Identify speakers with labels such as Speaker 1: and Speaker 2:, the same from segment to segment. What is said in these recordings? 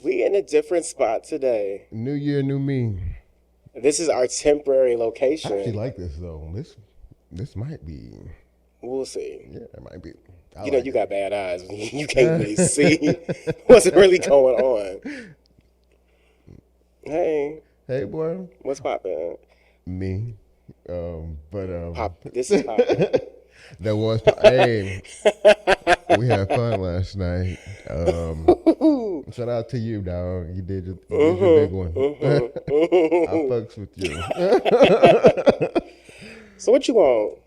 Speaker 1: We in a different spot today.
Speaker 2: New year, new me.
Speaker 1: This is our temporary
Speaker 2: I actually
Speaker 1: location.
Speaker 2: like this though. This might be.
Speaker 1: We'll see.
Speaker 2: Yeah, it might be. I
Speaker 1: You know,
Speaker 2: like
Speaker 1: you
Speaker 2: it.
Speaker 1: got bad eyes. You can't really see what's really going on. Hey,
Speaker 2: Hey, boy,
Speaker 1: what's poppin'?
Speaker 2: me. But
Speaker 1: Pop. This is poppin'.
Speaker 2: that was. Hey, we had fun last night. Shout out to you, dog. You did your big one. I fucks with you.
Speaker 1: So what you want?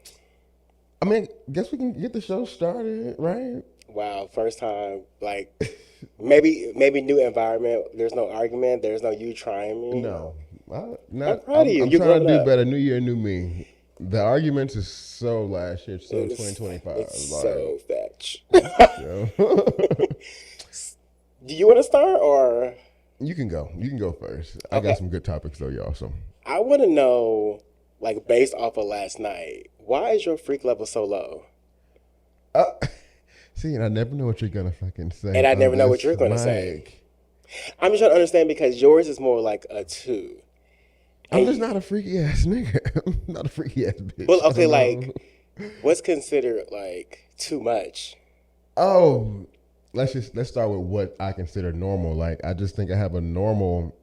Speaker 2: I mean, guess we can get the show started, right?
Speaker 1: Wow, first time. Like maybe new environment. There's no argument. There's no you trying me.
Speaker 2: No,
Speaker 1: I'm proud of you.
Speaker 2: I'm
Speaker 1: You
Speaker 2: trying to
Speaker 1: growing
Speaker 2: do
Speaker 1: up.
Speaker 2: better. New year, new me. The arguments is so last year, so
Speaker 1: It's,
Speaker 2: 2025.
Speaker 1: it's
Speaker 2: Like,
Speaker 1: so fetch.
Speaker 2: yo.
Speaker 1: Do you want to start or?
Speaker 2: You can go. You can go first. I
Speaker 1: Okay.
Speaker 2: got some good topics though, y'all. So
Speaker 1: I want to know, like, based off of last night, why is your freak level so low?
Speaker 2: uh, see, and I never know what you're gonna fucking say.
Speaker 1: And I
Speaker 2: on
Speaker 1: never know what
Speaker 2: this
Speaker 1: you're going to say.
Speaker 2: mic.
Speaker 1: I'm just trying to understand because yours is more like a 2.
Speaker 2: I'm just not a freaky ass nigga. I'm not a freaky ass bitch.
Speaker 1: Well,
Speaker 2: I
Speaker 1: okay,
Speaker 2: don't
Speaker 1: like,
Speaker 2: know.
Speaker 1: what's considered like too much?
Speaker 2: Oh, let's start with what I consider normal. Like, I just think I have a normal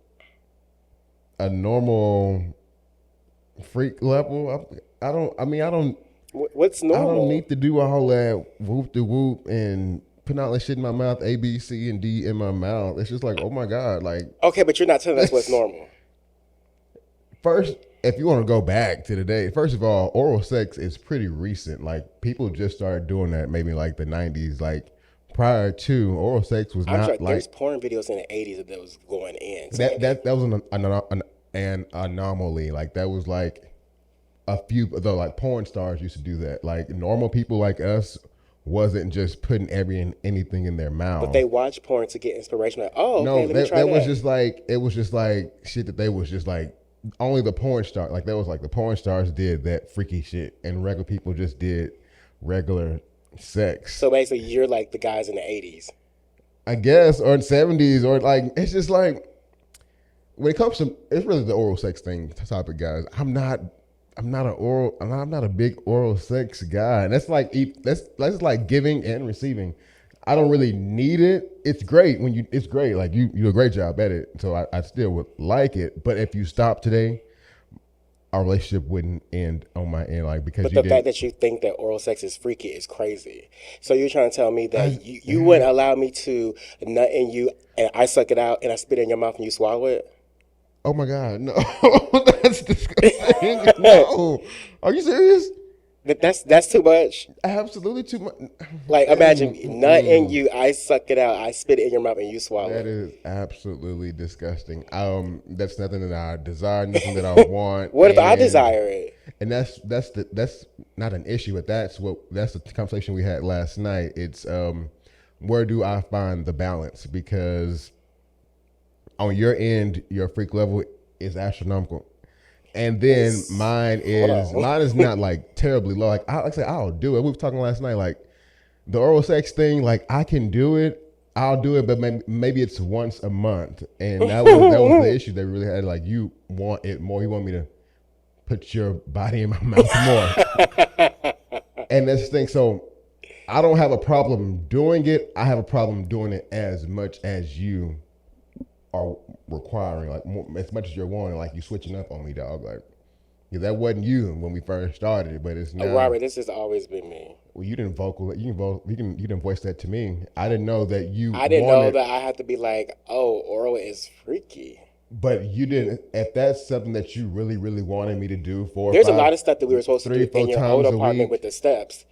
Speaker 2: freak level. I don't. I mean,
Speaker 1: What's
Speaker 2: I don't
Speaker 1: normal?
Speaker 2: need to do all that whoop de whoop and putting all that shit in my mouth, A, B, C, and D in my mouth. It's just like, oh my God. Like,
Speaker 1: Okay, but you're not telling us what's normal.
Speaker 2: first, if you want to go back to the day, first of all, oral sex is pretty recent. Like, people just started doing that maybe like the 90s. Like, prior to, oral sex was
Speaker 1: I'm
Speaker 2: not
Speaker 1: sure
Speaker 2: like
Speaker 1: there's porn videos in the 80s that was going in. So
Speaker 2: that was an anomaly. Like, that was like a few, though, like porn stars used to do that. Like, normal people like us wasn't just putting anything in their
Speaker 1: but
Speaker 2: mouth.
Speaker 1: they watch porn to get inspiration. Like, oh, okay,
Speaker 2: No,
Speaker 1: let me try
Speaker 2: that was
Speaker 1: that.
Speaker 2: just like, it was just like shit that they was just like, only the porn star, like, that was like the porn stars did that freaky shit, and regular people just did regular sex,
Speaker 1: So basically, you're like the guys in the 80s.
Speaker 2: I guess, or in 70s, or like, it's just like, when it comes to, it's really the oral sex thing topic, guys. I'm not a big oral sex guy. And that's like giving and receiving. I don't really need it. It's great it's great. Like, you do a great job at it. So I still would like it. But if you stop today, our relationship wouldn't end on my end. Like, because
Speaker 1: But
Speaker 2: you
Speaker 1: the fact
Speaker 2: didn't.
Speaker 1: that you think that oral sex is freaky is crazy. So you're trying to tell me
Speaker 2: I,
Speaker 1: that you wouldn't allow me to nut in you and I suck it out and I spit it in your mouth and you swallow it?
Speaker 2: oh my God, no. That's disgusting. No. Are you serious?
Speaker 1: That's too much.
Speaker 2: Absolutely too much.
Speaker 1: Like imagine nut in you, I suck it out, I spit it in your mouth and you swallow
Speaker 2: That
Speaker 1: it.
Speaker 2: is absolutely disgusting. That's nothing that I desire, nothing that I want.
Speaker 1: What if I desire it?
Speaker 2: And that's not an issue, but that's the conversation we had last night. It's where do I find the balance? Because on your end, your freak level is astronomical. And then mine
Speaker 1: Hold on.
Speaker 2: is not like terribly low. Like I say, I'll do it. We were talking last night, like the oral sex thing. Like, I can do it. I'll do it, but maybe it's once a month, and that was the issue. They really had, like, you want it more. You want me to put your body in my mouth more, and that's the thing. So I don't have a problem doing it. I have a problem doing it as much as you are requiring, like, more, as much as you're wanting, like, you switching up on me, dog. Like, yeah, that wasn't you when we first started, but it's now.
Speaker 1: Robert, this has always been me.
Speaker 2: Well, you didn't you didn't voice that to me. I didn't know that you
Speaker 1: I didn't know
Speaker 2: wanted,
Speaker 1: that I had to be like, oh, oral is freaky.
Speaker 2: but you didn't. If that's something that you really, really wanted me to do
Speaker 1: There's a lot of stuff that we were supposed to
Speaker 2: three,
Speaker 1: do
Speaker 2: four
Speaker 1: in your
Speaker 2: times
Speaker 1: old
Speaker 2: a
Speaker 1: apartment
Speaker 2: week.
Speaker 1: with the steps,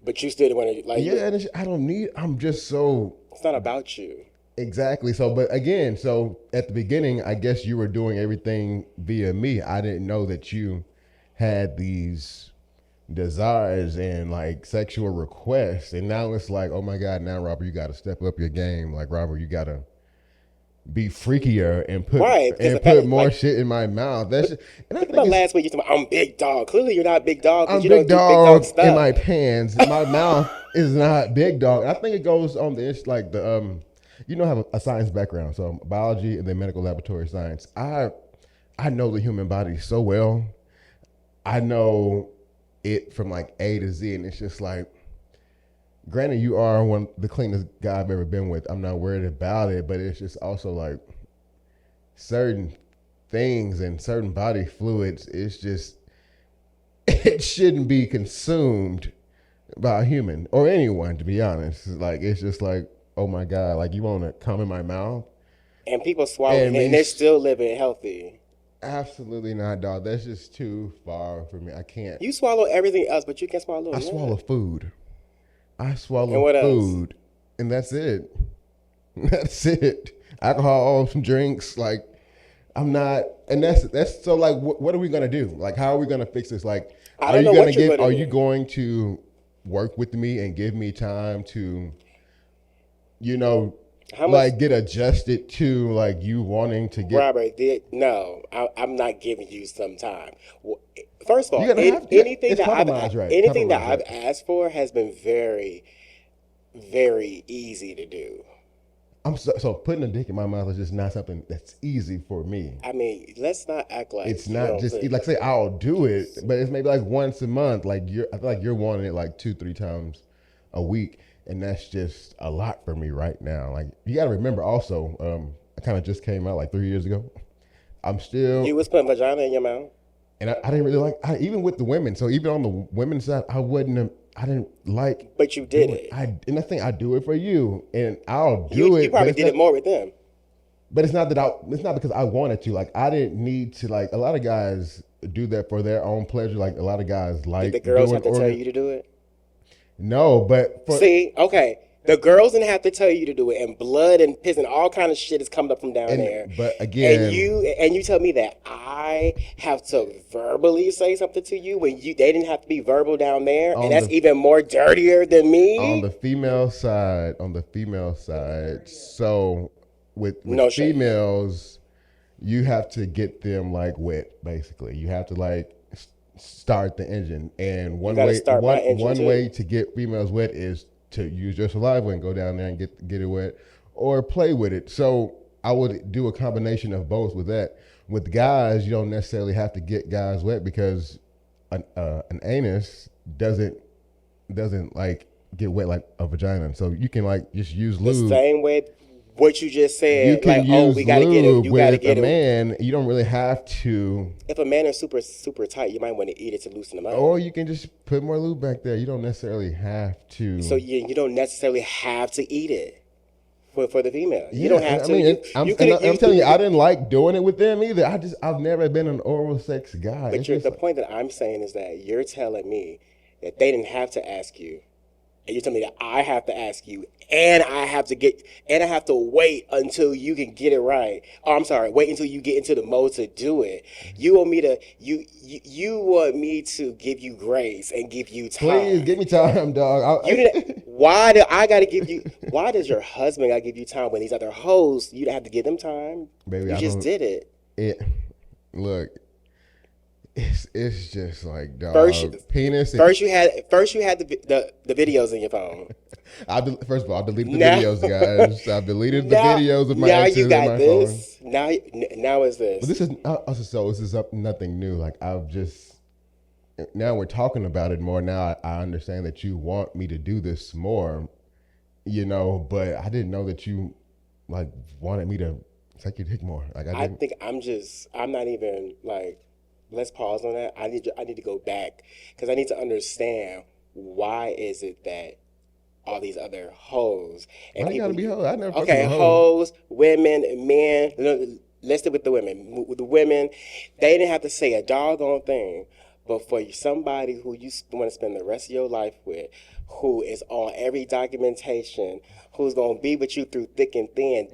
Speaker 1: but you still didn't want to, like,
Speaker 2: Yeah, and I don't need. I'm just so.
Speaker 1: it's not about you.
Speaker 2: Exactly. So, but again, so at the beginning, I guess you were doing everything via me. I didn't know that you had these desires and, like, sexual requests, and now it's like, oh my God, now Robert, you got to step up your game. Like, Robert, you got to be freakier and put
Speaker 1: Right, because the
Speaker 2: and
Speaker 1: fact,
Speaker 2: put more
Speaker 1: like,
Speaker 2: shit in my mouth. That's just, and I
Speaker 1: think
Speaker 2: think
Speaker 1: about
Speaker 2: it's,
Speaker 1: last week, you said, I'm big dog. Clearly, you're not big dog because
Speaker 2: I'm
Speaker 1: you don't
Speaker 2: big
Speaker 1: do big dog
Speaker 2: dog in
Speaker 1: stuff.
Speaker 2: my pants. My mouth is not big dog. I think it goes on the like the I have a science background, so biology and then medical laboratory science. I know the human body so well. I know it from like A to Z, and it's just like, granted, you are one of the cleanest guy I've ever been with. I'm not worried about it, but it's just also like certain things and certain body fluids. It's just it shouldn't be consumed by a human or anyone, to be honest. Like it's just like, oh my god, like you want to come in my mouth
Speaker 1: And people swallow it
Speaker 2: and
Speaker 1: and
Speaker 2: me?
Speaker 1: they're still living healthy.
Speaker 2: Absolutely not, dog. That's just too far for me. I can't.
Speaker 1: You swallow everything else, but you can't swallow
Speaker 2: I
Speaker 1: a
Speaker 2: swallow
Speaker 1: nut.
Speaker 2: food. I
Speaker 1: And
Speaker 2: swallow
Speaker 1: what else?
Speaker 2: food, and that's it. That's it. Alcohol, some drinks, like I'm not, and that's so. Like, what are we gonna do? Like, how are we gonna fix this? Like,
Speaker 1: I don't know what you're going to
Speaker 2: Are you
Speaker 1: do.
Speaker 2: going to work with me and give me time to, you know,
Speaker 1: How much,
Speaker 2: like get adjusted to like you wanting to get?
Speaker 1: Robert? No, I'm not giving you some time. First of all,
Speaker 2: You're gonna have to. It's compromise, right?
Speaker 1: anything that
Speaker 2: Compromise,
Speaker 1: I've
Speaker 2: right?
Speaker 1: asked for has been very, very easy to do.
Speaker 2: So putting a dick in my mouth is just not something that's easy for me.
Speaker 1: I mean, let's not act like
Speaker 2: It's
Speaker 1: you
Speaker 2: not
Speaker 1: don't
Speaker 2: just
Speaker 1: think.
Speaker 2: like say I'll do it, but it's maybe like once a month. Like I feel like you're wanting it like 2-3 times a week, and that's just a lot for me right now. Like you got to remember also, I kind of just came out like 3 years ago. I'm still,
Speaker 1: You was putting vagina in your mouth,
Speaker 2: and I didn't really like even with the women. So even on the women's side, I didn't like
Speaker 1: but you did
Speaker 2: doing.
Speaker 1: it.
Speaker 2: And I think I do it for you, and I'll do
Speaker 1: You
Speaker 2: it, but
Speaker 1: probably
Speaker 2: it's
Speaker 1: did
Speaker 2: not.
Speaker 1: it more with them.
Speaker 2: But it's not that it's not because I wanted to. Like I didn't need to. Like a lot of guys do that for their own pleasure. Like a lot of guys
Speaker 1: Did the
Speaker 2: like
Speaker 1: girls
Speaker 2: doing
Speaker 1: have to tell
Speaker 2: organ.
Speaker 1: you to do it?
Speaker 2: No, but for
Speaker 1: See, okay. The girls didn't have to tell you to do it, and blood and piss and all kind of shit is coming up from down
Speaker 2: and
Speaker 1: there.
Speaker 2: but
Speaker 1: And
Speaker 2: again,
Speaker 1: you tell me that I have to verbally say something to you when they didn't have to be verbal down there, and
Speaker 2: on
Speaker 1: that's
Speaker 2: the
Speaker 1: even more dirtier than
Speaker 2: on the
Speaker 1: me.
Speaker 2: female side, so with
Speaker 1: No shade.
Speaker 2: females, you have to get them like wet. Basically, you have to like start the engine, and
Speaker 1: You got to start my engine
Speaker 2: one
Speaker 1: too.
Speaker 2: way to get females wet is to use your saliva and go down there and get it wet, or play with it. So I would do a combination of both with that. With guys, you don't necessarily have to get guys wet because an anus doesn't like get wet like a vagina. So you can like just use
Speaker 1: The
Speaker 2: lube.
Speaker 1: same way what you just
Speaker 2: You
Speaker 1: said,
Speaker 2: can
Speaker 1: like, oh,
Speaker 2: use
Speaker 1: we got to get it.
Speaker 2: lube
Speaker 1: You got to
Speaker 2: with a
Speaker 1: get it.
Speaker 2: man. You don't really have to,
Speaker 1: If a man is super tight, you might want to eat it to loosen him up.
Speaker 2: or you can just put more lube back there. You don't necessarily have
Speaker 1: So
Speaker 2: to.
Speaker 1: you don't necessarily have to eat it for the female. You
Speaker 2: Yeah,
Speaker 1: don't have
Speaker 2: I
Speaker 1: to.
Speaker 2: mean,
Speaker 1: You could
Speaker 2: I'm
Speaker 1: you
Speaker 2: telling you, I
Speaker 1: could.
Speaker 2: didn't like doing it with them either. I've never been an oral sex guy.
Speaker 1: But
Speaker 2: It's just
Speaker 1: the
Speaker 2: like,
Speaker 1: point that I'm saying is that you're telling me that they didn't have to ask you, and you're telling me that I have to ask you, and I have to wait until you can get it right. Oh, I'm sorry, wait until you get into the mode to do it. You want me to you want me to give you grace and give you
Speaker 2: please
Speaker 1: time.
Speaker 2: give me time, dog.
Speaker 1: You didn't. Why do I got to give you? Why does your husband got to give you time when these other hoes? You don't have to give them time.
Speaker 2: Baby,
Speaker 1: You
Speaker 2: I
Speaker 1: just
Speaker 2: don't.
Speaker 1: did it.
Speaker 2: It look. It's just like
Speaker 1: First,
Speaker 2: dog penis and
Speaker 1: first you had the videos in your phone.
Speaker 2: first of all, I deleted the
Speaker 1: Now,
Speaker 2: videos, guys. I deleted the
Speaker 1: now,
Speaker 2: videos of my
Speaker 1: now you
Speaker 2: exes in
Speaker 1: got
Speaker 2: my phone.
Speaker 1: this. Now is
Speaker 2: But
Speaker 1: this.
Speaker 2: this is also so. This is nothing new. Like I've just now we're talking about it more. Now I understand that you want me to do this more. But I didn't know that you like wanted me to suck your dick more. Like I
Speaker 1: I
Speaker 2: didn't.
Speaker 1: think I'm not even like. Let's pause on that. I need to go back because I need to understand why is it that all these other hoes and
Speaker 2: Why you
Speaker 1: people.
Speaker 2: gotta be hoe? I never fucked with
Speaker 1: Okay,
Speaker 2: a hoe.
Speaker 1: hoes, women, men. No, let's stick with the women. With the women, they didn't have to say a doggone thing. But for somebody who you want to spend the rest of your life with, who is on every documentation, who's gonna be with you through thick and thin,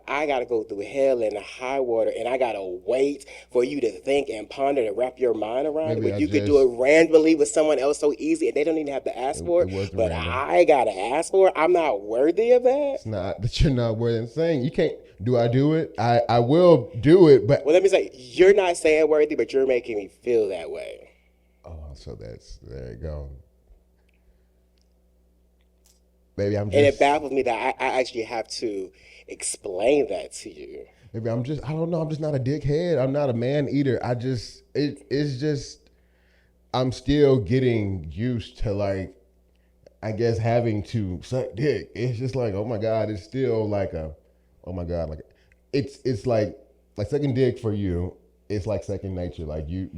Speaker 1: I gotta go through hell and high water, and I gotta wait for you to think and ponder and wrap your mind around it.
Speaker 2: Maybe
Speaker 1: When
Speaker 2: I
Speaker 1: you could do
Speaker 2: just
Speaker 1: it randomly with someone else so easy, and they don't even have to ask for
Speaker 2: it
Speaker 1: it.
Speaker 2: wasn't
Speaker 1: But
Speaker 2: random.
Speaker 1: I gotta ask for it. I'm not worthy of that.
Speaker 2: It's not that you're not worth it. Saying you can't. Do I do it? I will do it, but
Speaker 1: Well, let me say, you're not saying worthy, but you're making me feel that way.
Speaker 2: oh, so there you go. Maybe I'm
Speaker 1: And it
Speaker 2: just
Speaker 1: baffles me that I actually have to explain that to you.
Speaker 2: maybe I'm just I don't know. I'm just not a dickhead. I'm not a man eater. It's just I'm still getting used to like I guess having to suck dick. It's just like oh my god. It's still like a oh my god. Like it's like sucking dick for you. It's like second nature. Like you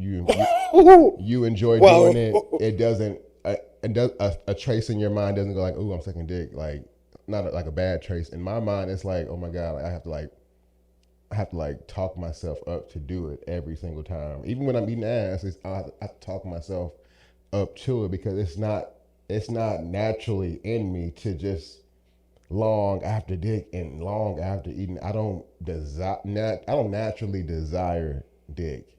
Speaker 2: enjoy doing it.
Speaker 1: Well,
Speaker 2: It doesn't a trace in your mind doesn't go like oh I'm sucking dick like not like a bad trace in my mind. It's like oh my god. Like, I have to like talk myself up to do it every single time. Even when I'm eating ass, I have to talk myself up to it because it's not naturally in me to just long after dick and long after eating. I don't naturally desire dick.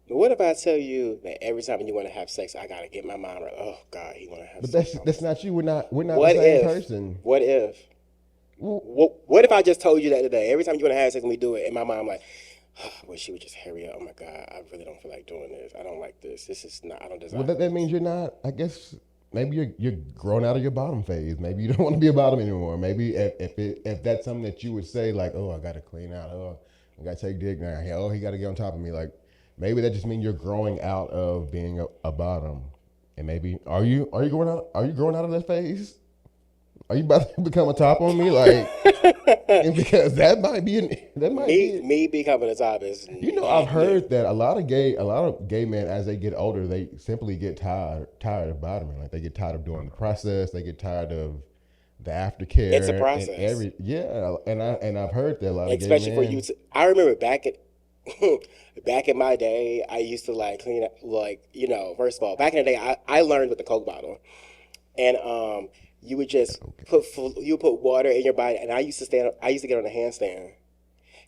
Speaker 1: what if I tell you that every time you want to have sex, I gotta get my mind right? Oh God, he want to have
Speaker 2: But
Speaker 1: sex all the
Speaker 2: that's
Speaker 1: time.
Speaker 2: not you. We're not the
Speaker 1: What
Speaker 2: same
Speaker 1: if?
Speaker 2: person.
Speaker 1: What if?
Speaker 2: Well,
Speaker 1: What if I just told you that today? Every time you want to have sex and we do it, in my mind, I'm like, oh, I wish she would just hurry up. Oh my God, I really don't feel like doing this. I don't like this. This is not. I don't desire
Speaker 2: that
Speaker 1: this.
Speaker 2: means you're not. I guess maybe you're grown out of your bottom phase. Maybe you don't want to be a bottom anymore. Maybe if that's something that you would say like, oh, I gotta clean out. Oh, I gotta take dick now. Oh, he gotta get on top of me. Like maybe that just means you're growing out of being a bottom. And maybe are you growing out of that phase? Are you about to become a top on me? Like and because that might be it.
Speaker 1: Me becoming a top is
Speaker 2: You know, I've
Speaker 1: not new.
Speaker 2: heard that a lot of gay men, as they get older, they simply get tired of bottoming. Like they get tired of doing the process. They get tired of the
Speaker 1: It's a
Speaker 2: aftercare and
Speaker 1: process,
Speaker 2: yeah. And I've heard that a lot of gay
Speaker 1: especially for you
Speaker 2: men.
Speaker 1: to. I remember back in my day, I used to like clean up, like first of all, back in the day, I learned with the Coke bottle, and you would just you would put water in your body, and I used to get on a handstand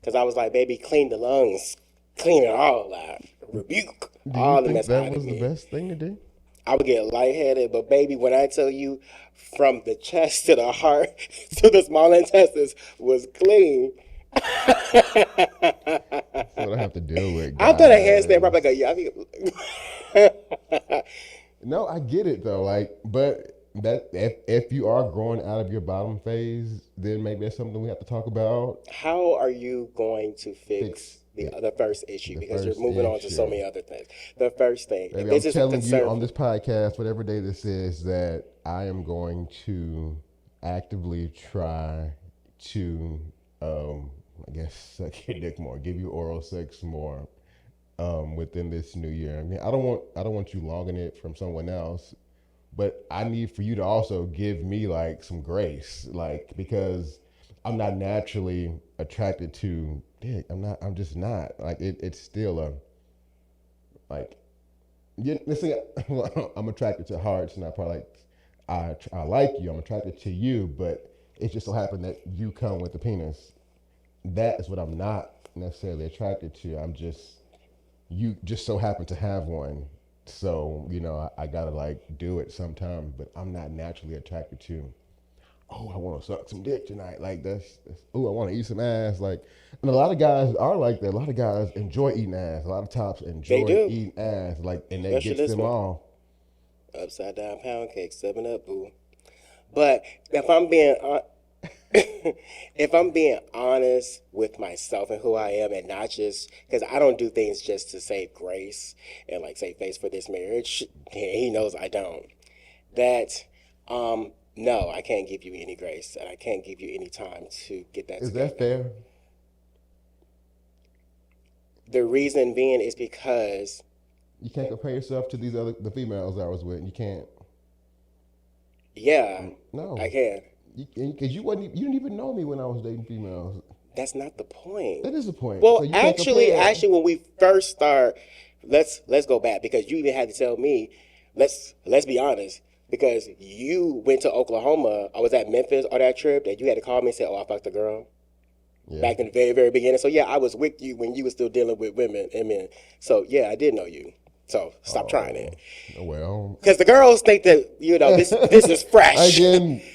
Speaker 1: because I was like, baby, clean the lungs, clean it all out, rebuke
Speaker 2: Do you
Speaker 1: all the
Speaker 2: think
Speaker 1: mess
Speaker 2: that
Speaker 1: out of
Speaker 2: was the
Speaker 1: me.
Speaker 2: best thing to do?
Speaker 1: I would get lightheaded, but baby, when I tell you, from the chest to the heart to the small intestines was clean.
Speaker 2: That's what I have to deal with,
Speaker 1: I've done a handstand
Speaker 2: guys.
Speaker 1: probably like a year.
Speaker 2: No, I get it though. Like, but that if you are growing out of your bottom phase, then maybe that's something we have to talk about.
Speaker 1: How are you going to fix
Speaker 2: Fix
Speaker 1: the first issue?
Speaker 2: the
Speaker 1: Because you're
Speaker 2: first
Speaker 1: moving on to so
Speaker 2: issue.
Speaker 1: many other things. The first thing, if
Speaker 2: Baby, I'm
Speaker 1: this is a
Speaker 2: telling you
Speaker 1: concern
Speaker 2: on
Speaker 1: for
Speaker 2: this podcast, whatever day this is, that I am going to actively try to, I guess, suck your dick more, give you oral sex more, within this new year. I mean, I don't want you logging it from someone else, but I need for you to also give me like some grace, like because I'm not naturally attracted to dick. I'm just not. Like it's still a like yeah, let's say I'm attracted to hearts, and I probably like I like you. I'm attracted to you, but it just so happened that you come with the penis. That is what I'm not necessarily attracted to. I'm just you just so happen to have one, so I gotta like do it sometimes. But I'm not naturally attracted to. Oh, I want to suck some dick tonight. Like that's oh, I want to eat some ass. Like, and a lot of guys are like that. A lot of guys enjoy eating ass. A lot of tops
Speaker 1: they
Speaker 2: enjoy
Speaker 1: do,
Speaker 2: eating ass. Like, and that
Speaker 1: especially
Speaker 2: gets
Speaker 1: this
Speaker 2: them
Speaker 1: one,
Speaker 2: off.
Speaker 1: upside down pound cake, 7 Up, boo. But if I'm being if I'm being honest with myself and who I am, and not just because I don't do things just to save grace and like save face for this marriage, he knows I don't. That no, I can't give you any grace, and I can't give you any time to get that
Speaker 2: Is that
Speaker 1: together.
Speaker 2: fair?
Speaker 1: The reason being is because
Speaker 2: You can't compare yourself to the females I was with. You can't.
Speaker 1: yeah, I
Speaker 2: No,
Speaker 1: can.
Speaker 2: because you didn't even know me when I was dating females.
Speaker 1: That's not the point.
Speaker 2: That is the point. So
Speaker 1: Well,
Speaker 2: you can't
Speaker 1: actually,
Speaker 2: compare.
Speaker 1: when we first start, let's go back because you even had to tell me. Let's be honest, because you went to Oklahoma. I was at Memphis on that trip, and you had to call me and say, "Oh, I fucked a girl."
Speaker 2: Yeah.
Speaker 1: Back in the very very beginning. So yeah, I was with you when you were still dealing with women and men. So yeah, I did know you. So stop trying
Speaker 2: Oh,
Speaker 1: it.
Speaker 2: well.
Speaker 1: Because the girls think that this is fresh.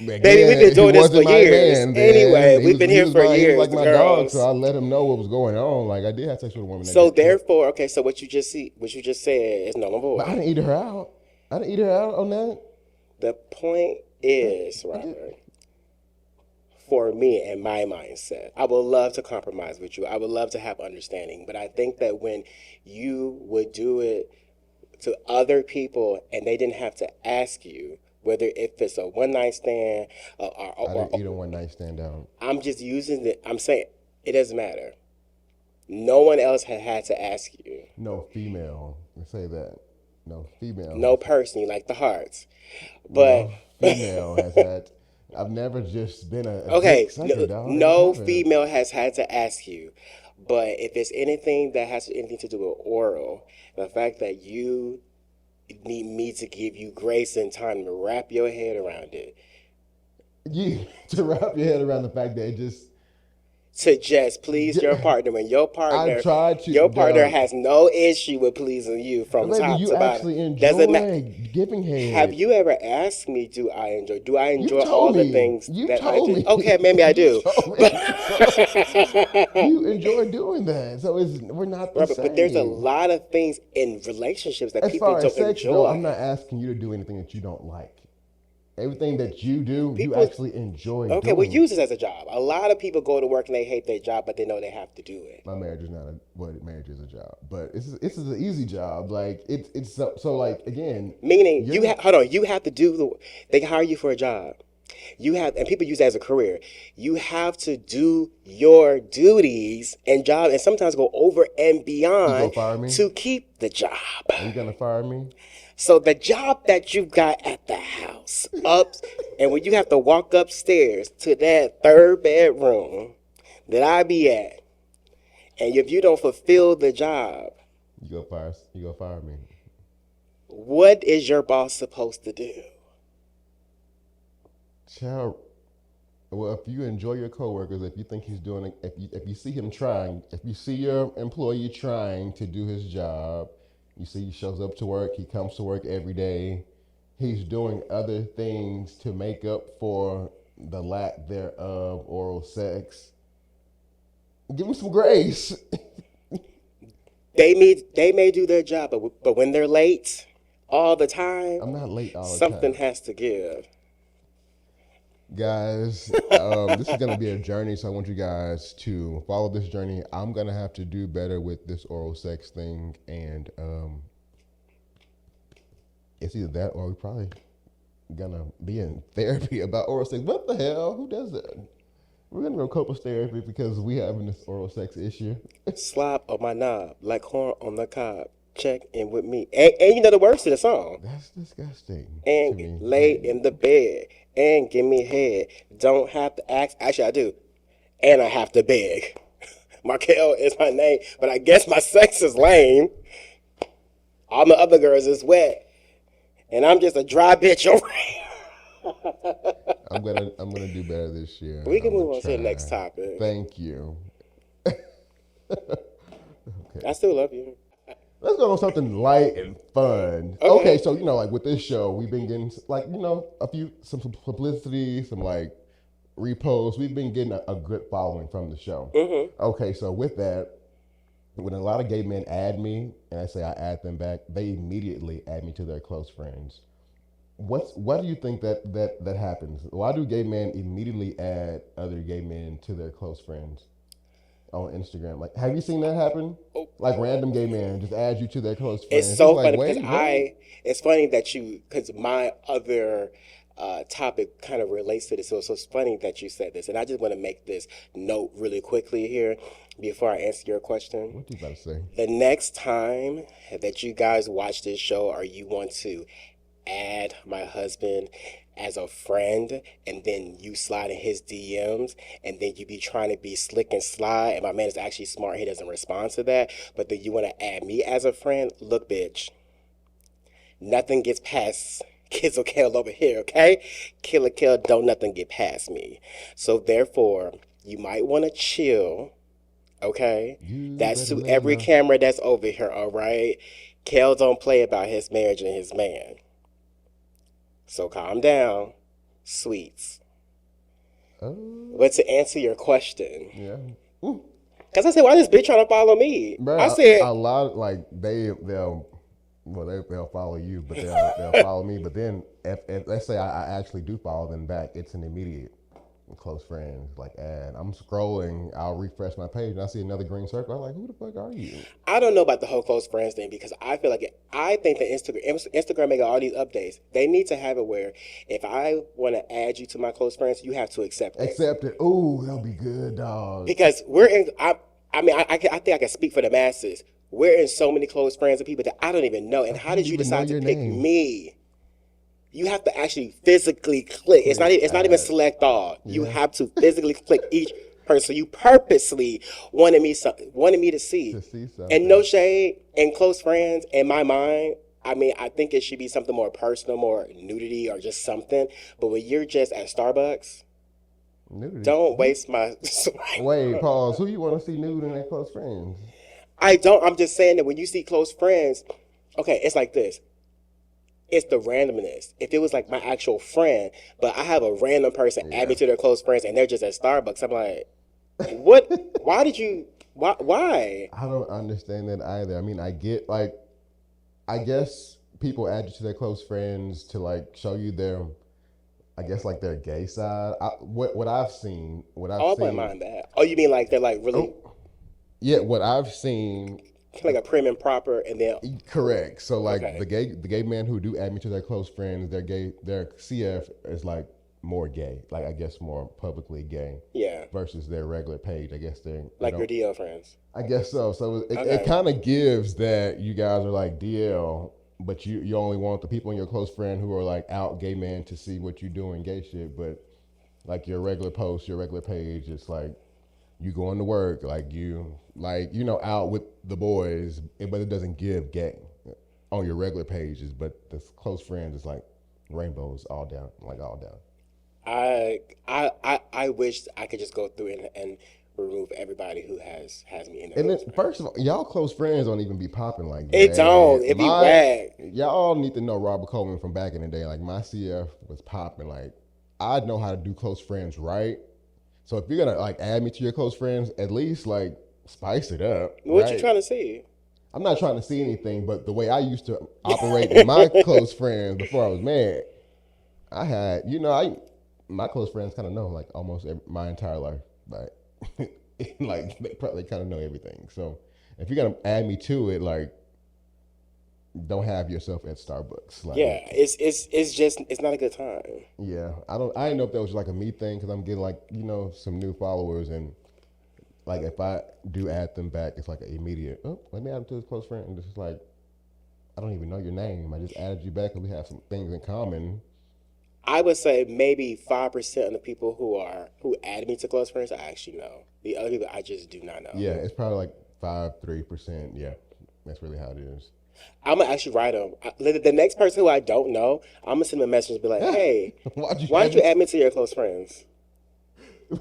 Speaker 1: Baby, we've
Speaker 2: Again,
Speaker 1: been
Speaker 2: if he
Speaker 1: doing this for
Speaker 2: wasn't my
Speaker 1: years.
Speaker 2: man,
Speaker 1: Anyway,
Speaker 2: then
Speaker 1: we've been here for
Speaker 2: he was
Speaker 1: years.
Speaker 2: like
Speaker 1: The
Speaker 2: my dog, so
Speaker 1: girls.
Speaker 2: I let him know what was going on. Like I did have sex with a woman that
Speaker 1: So
Speaker 2: did,
Speaker 1: therefore, okay. So what you just said is null and
Speaker 2: but I
Speaker 1: void.
Speaker 2: didn't eat her out. I didn't eat her out on that.
Speaker 1: The point is,
Speaker 2: I did.
Speaker 1: Robert. for me and my mindset. I would love to compromise with you. I would love to have understanding. But I think that when you would do it to other people and they didn't have to ask you, whether if it's a one night stand
Speaker 2: I didn't eat a one night stand down.
Speaker 1: I'm just using it. I'm saying it doesn't matter. No one else had to ask you.
Speaker 2: No female. Let's say that. No female.
Speaker 1: No person, you like the hearts. But
Speaker 2: No female has had. I've never just been a
Speaker 1: okay,
Speaker 2: dick sucker, dog.
Speaker 1: no
Speaker 2: I haven't.
Speaker 1: female has had to ask you. But if it's anything that has anything to do with oral, the fact that you need me to give you grace and time to wrap your head around it,
Speaker 2: You to wrap your head around the fact that it just.
Speaker 1: to just please your partner when
Speaker 2: I tried to.
Speaker 1: your partner has no issue with pleasing you from
Speaker 2: Baby,
Speaker 1: top
Speaker 2: you
Speaker 1: to
Speaker 2: actually
Speaker 1: bottom.
Speaker 2: enjoy giving head.
Speaker 1: Have you ever asked me, do I
Speaker 2: You
Speaker 1: enjoy all
Speaker 2: told
Speaker 1: the
Speaker 2: me.
Speaker 1: things
Speaker 2: You
Speaker 1: that I
Speaker 2: told
Speaker 1: do?
Speaker 2: me.
Speaker 1: Okay, maybe I
Speaker 2: You
Speaker 1: do.
Speaker 2: told me. You enjoy doing that, so we're not the
Speaker 1: Robert, but there's a
Speaker 2: same.
Speaker 1: lot of things in relationships that
Speaker 2: As
Speaker 1: people
Speaker 2: far as
Speaker 1: don't
Speaker 2: sex, though, I'm
Speaker 1: enjoy.
Speaker 2: not asking you to do anything that you don't like. Everything that you do, you
Speaker 1: People,
Speaker 2: actually enjoy
Speaker 1: okay, well,
Speaker 2: doing.
Speaker 1: use this as a job. A lot of people go to work and they hate their job, but they know they have to do it.
Speaker 2: My marriage is not a what marriage is a job, but it's an easy job. Like it's so like again,
Speaker 1: Meaning,
Speaker 2: you're
Speaker 1: hold on, you have to do they hire you for a job. You have, and people use that as a career. You have to do your duties and job, and sometimes go over and
Speaker 2: you gonna
Speaker 1: beyond
Speaker 2: fire me?
Speaker 1: to keep the job.
Speaker 2: Are you gonna fire me?
Speaker 1: So the job that you got at the house, up, and when you have to walk upstairs to that third bedroom that I be at, and if you don't fulfill the job,
Speaker 2: You gonna fire me?
Speaker 1: what is your boss supposed to do?
Speaker 2: Child, well, if you enjoy your coworkers, if you think he's doing it, if you see him trying, if you see your employee trying to do his job, you see he shows up to work, he comes to work every day, he's doing other things to make up for the lack thereof oral sex. Give him some grace.
Speaker 1: They may do their job, but when they're late all the time,
Speaker 2: I'm not late all the
Speaker 1: something
Speaker 2: time.
Speaker 1: has to give.
Speaker 2: Guys, this is gonna be a journey, so I want you guys to follow this journey. I'm gonna have to do better with this oral sex thing, and it's either that or we probably gonna be in therapy about oral sex. What the hell? Who does that? We're gonna go couples therapy because we having this oral sex issue.
Speaker 1: Slop on my knob, like corn on the cob. Check in with me, and you know the words to the song.
Speaker 2: That's disgusting to
Speaker 1: And
Speaker 2: me.
Speaker 1: lay in the bed and give me head. Don't have to ask. Actually, I do, and I have to beg. Markel is my name, but I guess my sex is lame. All my other girls is wet, and I'm just a dry bitch over here.
Speaker 2: I'm gonna do better this year.
Speaker 1: We can
Speaker 2: I'm
Speaker 1: move
Speaker 2: gonna
Speaker 1: on to the next
Speaker 2: try.
Speaker 1: topic.
Speaker 2: Thank you.
Speaker 1: I still love you.
Speaker 2: Let's go on something light and fun.
Speaker 1: Okay.
Speaker 2: Okay, so like with this show, we've been getting like some publicity, some like reposts. We've been getting a good following from the show. Okay, so with that, when a lot of gay men add me, and I say I add them back, they immediately add me to their close friends. What do you think that happens? Why do gay men immediately add other gay men to their close friends on Instagram? Like, have you seen that happen? Like random gay men just add you to their close friends.
Speaker 1: It's so
Speaker 2: like,
Speaker 1: funny because
Speaker 2: wait, what?
Speaker 1: it's funny that because my other topic kind of relates to this. So it's funny that you said this. And I just want to make this note really quickly here before I answer your question.
Speaker 2: What you about to say?
Speaker 1: The next time that you guys watch this show or you want to add my husband as a friend and then you slide in his DMs and then you be trying to be slick and sly and my man is actually smart, he doesn't respond to that, but then you want to add me as a friend, look bitch, nothing gets past Kill Kill over here, okay? Kill, don't nothing get past me. So therefore, you might want to chill, okay? That's to every camera that's over here, all right? Kel don't play about his marriage and his man. So calm down, sweets. But to answer your question,
Speaker 2: Yeah.
Speaker 1: because I said, why this bitch trying to follow me?
Speaker 2: Bro,
Speaker 1: I said,
Speaker 2: a lot like they'll follow you, but they'll follow me. But then if let's say I actually do follow them back, it's an immediate. close friends, like add. I'm scrolling, I'll refresh my page and I see another green circle. I'm like, who the fuck are you?
Speaker 1: I don't know about the whole close friends thing because I feel like I think that Instagram making all these updates. They need to have it where if I want to add you to my close friends, you have to accept it.
Speaker 2: Accept it. Ooh, that'll be good, dog.
Speaker 1: Because we're in. I think I can speak for the masses. We're in so many close friends of people that I don't even know. And
Speaker 2: I
Speaker 1: how
Speaker 2: don't
Speaker 1: did you
Speaker 2: even know
Speaker 1: decide to
Speaker 2: your
Speaker 1: pick
Speaker 2: name.
Speaker 1: me? You have to actually physically click. It's not.
Speaker 2: Click
Speaker 1: It's not even
Speaker 2: add.
Speaker 1: select all. You
Speaker 2: Yeah,
Speaker 1: have to physically click each person. You purposely wanted me to
Speaker 2: to
Speaker 1: see.
Speaker 2: see
Speaker 1: And no
Speaker 2: something.
Speaker 1: shade. And close friends, in my mind, I mean, I think it should be something more personal, more nudity, or just something. But when you're just at Starbucks,
Speaker 2: Nudity.
Speaker 1: don't
Speaker 2: Who?
Speaker 1: waste my.
Speaker 2: Wait, pause. Who you want to see nude in their close friends?
Speaker 1: I don't. I'm just saying that when you see close friends, okay, it's like this. It's the randomness. If it was like my actual friend, but I have a random person add
Speaker 2: Yeah.
Speaker 1: me to their close friends and they're just at Starbucks, I'm like, what? Why did you? Why? Why?
Speaker 2: I don't understand that either. I mean, I get like, I guess people add you to their close friends to like show you their, I guess like their gay side. What I've
Speaker 1: Oh, I wouldn't
Speaker 2: seen.
Speaker 1: mind that. Oh, you mean like they're like really
Speaker 2: Oh, yeah, what I've seen.
Speaker 1: like a prim and proper, and then
Speaker 2: Correct. So like
Speaker 1: okay,
Speaker 2: the gay men who do add me to their close friends, their CF is like more gay, like I guess more publicly gay
Speaker 1: yeah,
Speaker 2: versus their regular page. I guess they
Speaker 1: like your
Speaker 2: don't.
Speaker 1: DL friends.
Speaker 2: I guess so. So it
Speaker 1: Okay,
Speaker 2: kind of gives that you guys are like DL, but you only want the people in your close friend who are like out gay men to see what you doing gay shit. But like your regular post, your regular page, it's like you going to work, like out with the boys, but it doesn't give gay on your regular pages. But the close friends is like rainbows all down, like all down.
Speaker 1: I wish I could just go through and remove everybody who has me in their
Speaker 2: And then
Speaker 1: close friends.
Speaker 2: first of all, y'all close friends don't even be popping like
Speaker 1: It
Speaker 2: that.
Speaker 1: don't.
Speaker 2: And
Speaker 1: It be
Speaker 2: my
Speaker 1: whack.
Speaker 2: y'all need to know Robert Coleman from back in the day. Like my CF was popping. Like I know how to do close friends right. So if you're gonna like add me to your close friends, at least like spice it up,
Speaker 1: What you
Speaker 2: right?
Speaker 1: trying to see?
Speaker 2: I'm not trying to see anything, but the way I used to operate in my close friends before I was married, I had, my close friends kind of know like almost my entire life, like, like they probably kind of know everything. So if you're gonna add me to it, like, don't have yourself at Starbucks.
Speaker 1: Yeah,
Speaker 2: Like,
Speaker 1: it's just it's not a good time.
Speaker 2: yeah, I didn't know if that was like a me thing because I'm getting like some new followers and like if I do add them back, it's like an immediate. Oh, let me add them to this close friend, and it's just like I don't even know your name. I just added you back and we have some things in common.
Speaker 1: I would say maybe 5% of the people who add me to close friends I actually know. The other people I just do not know.
Speaker 2: Yeah, it's probably like 3%. Yeah, that's really how it is.
Speaker 1: I'm gonna actually write them. The next person who I don't know, I'm gonna send them a message and be like, "Hey,
Speaker 2: Why'd you
Speaker 1: why don't
Speaker 2: add
Speaker 1: you
Speaker 2: me?
Speaker 1: add me to your close friends?"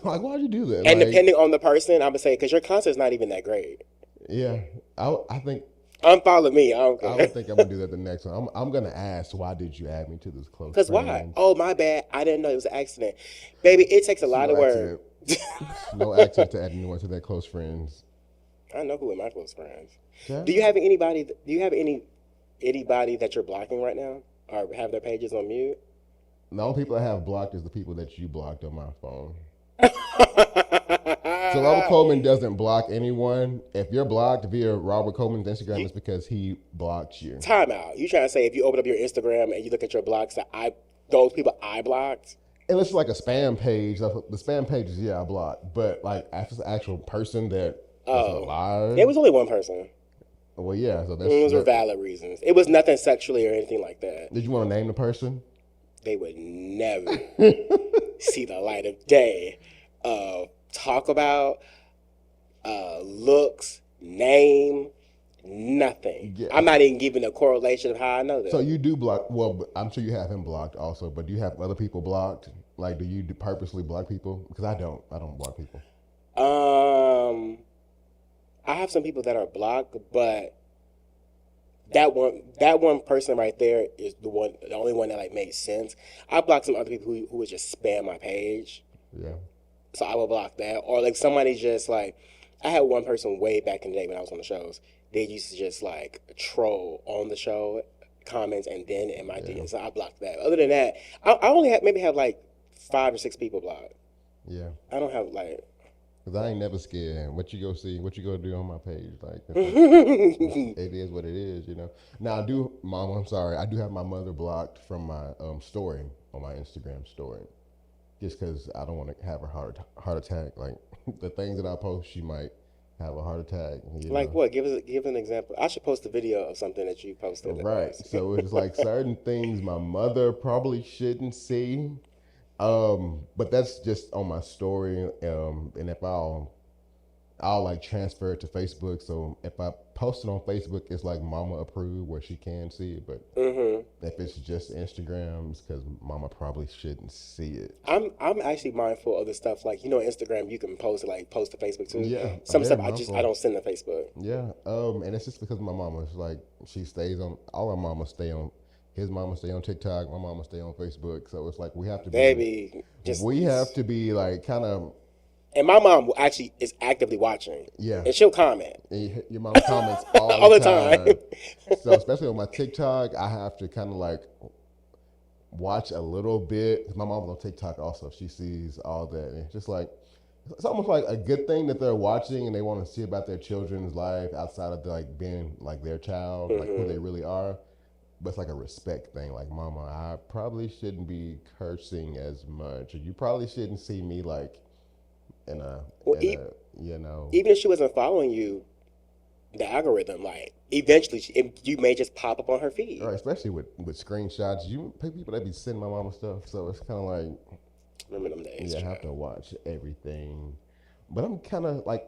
Speaker 2: Like, why'd you do that?
Speaker 1: And
Speaker 2: Like,
Speaker 1: depending on the person, I'm gonna say, "Cause your content's not even that great."
Speaker 2: yeah, I think
Speaker 1: Unfollow me. I don't
Speaker 2: I would
Speaker 1: care.
Speaker 2: think I'm gonna do that the next one. I'm gonna ask why did you add me to this close
Speaker 1: Cause why?
Speaker 2: friends?
Speaker 1: Oh my bad. I didn't know it was an accident, baby. It takes a
Speaker 2: It's
Speaker 1: lot
Speaker 2: no
Speaker 1: of work.
Speaker 2: accident. It's no accident to add anyone to their close friends.
Speaker 1: I know who are my close friends.
Speaker 2: Yeah.
Speaker 1: Do you have anybody? Do you have anybody that you're blocking right now, or have their pages on mute?
Speaker 2: The only people I have blocked is the people that you blocked on my phone. So Robert Coleman doesn't block anyone. If you're blocked via Robert Coleman's Instagram,
Speaker 1: You
Speaker 2: it's because he blocked you.
Speaker 1: time out. You trying to say if you open up your Instagram and you look at your blocks that those people I blocked?
Speaker 2: And it's like a spam page. Like, the spam pages, yeah, I blocked. But like, if it's an actual person that is
Speaker 1: Oh, it
Speaker 2: alive,
Speaker 1: was only one person.
Speaker 2: well, yeah. So
Speaker 1: And those were
Speaker 2: that.
Speaker 1: valid reasons. It was nothing sexually or anything like that.
Speaker 2: Did you want to name the person?
Speaker 1: They would never see the light of day. Talk about looks, name, nothing.
Speaker 2: Yeah.
Speaker 1: I'm not even giving a correlation of how I know
Speaker 2: So
Speaker 1: them.
Speaker 2: you do block. Well, I'm sure you have him blocked also. But do you have other people blocked? Like, do you purposely block people? Because I don't. I don't block people.
Speaker 1: Um, I have some people that are blocked, but that one person right there is the only one that like made sense. I blocked some other people who would just spam my page,
Speaker 2: Yeah.
Speaker 1: so I will block that. Or like somebody just like I had one person way back in the day when I was on the shows. They used to just like troll on the show comments and then in my
Speaker 2: Yeah.
Speaker 1: DMs. So I blocked that. Other than that, I only maybe have like 5 or 6 people blocked.
Speaker 2: Yeah.
Speaker 1: I don't have like.
Speaker 2: Cause I ain't never scared. What you go see? What you go do on my page? Like, it is what it is, you know. Now I do, Mom. I'm sorry. I do have my mother blocked from my story on my Instagram story, just because I don't want to have a heart attack. Like the things that I post, she might have a heart attack. You
Speaker 1: Like
Speaker 2: know.
Speaker 1: what? Give an example. I should post a video of something that you posted of
Speaker 2: Right.
Speaker 1: us.
Speaker 2: So it's like certain things my mother probably shouldn't see. But that's just on my story. And if I'll like transfer it to Facebook. So if I post it on Facebook, it's like mama approved where she can see it. But
Speaker 1: Mm-hmm.
Speaker 2: if it's just Instagram, it's because mama probably shouldn't see it.
Speaker 1: I'm actually mindful of the stuff like Instagram. You can post to Facebook too.
Speaker 2: Yeah, I'm
Speaker 1: Some
Speaker 2: very
Speaker 1: stuff I
Speaker 2: mindful.
Speaker 1: don't send to Facebook.
Speaker 2: Yeah. And it's just because my mama is like she stays on. All our mamas stay on. His mama stay on TikTok. My mama stay on Facebook. So it's like
Speaker 1: Baby, just
Speaker 2: we have to be like kind of
Speaker 1: and my mom actually is actively watching,
Speaker 2: yeah.
Speaker 1: and she'll comment
Speaker 2: And your mama comments all the
Speaker 1: all the time.
Speaker 2: time. So especially on my TikTok, I have to kind of like watch a little bit. 'Cause my mom's on TikTok also. She sees all that, and it's just like it's almost like a good thing that they're watching and they want to see about their children's life outside of like being like their child, like who they really are. But it's like a respect thing. Like, mama, I probably shouldn't be cursing as much, or you probably shouldn't see me like in a
Speaker 1: Well,
Speaker 2: in a you know.
Speaker 1: even if she wasn't following you, the algorithm, like eventually you may just pop up on her feed.
Speaker 2: Right, especially with screenshots, you people that be sending my mama stuff, so it's kind of like
Speaker 1: Remember them days,
Speaker 2: yeah, I have
Speaker 1: child.
Speaker 2: to watch everything. But I'm kind of like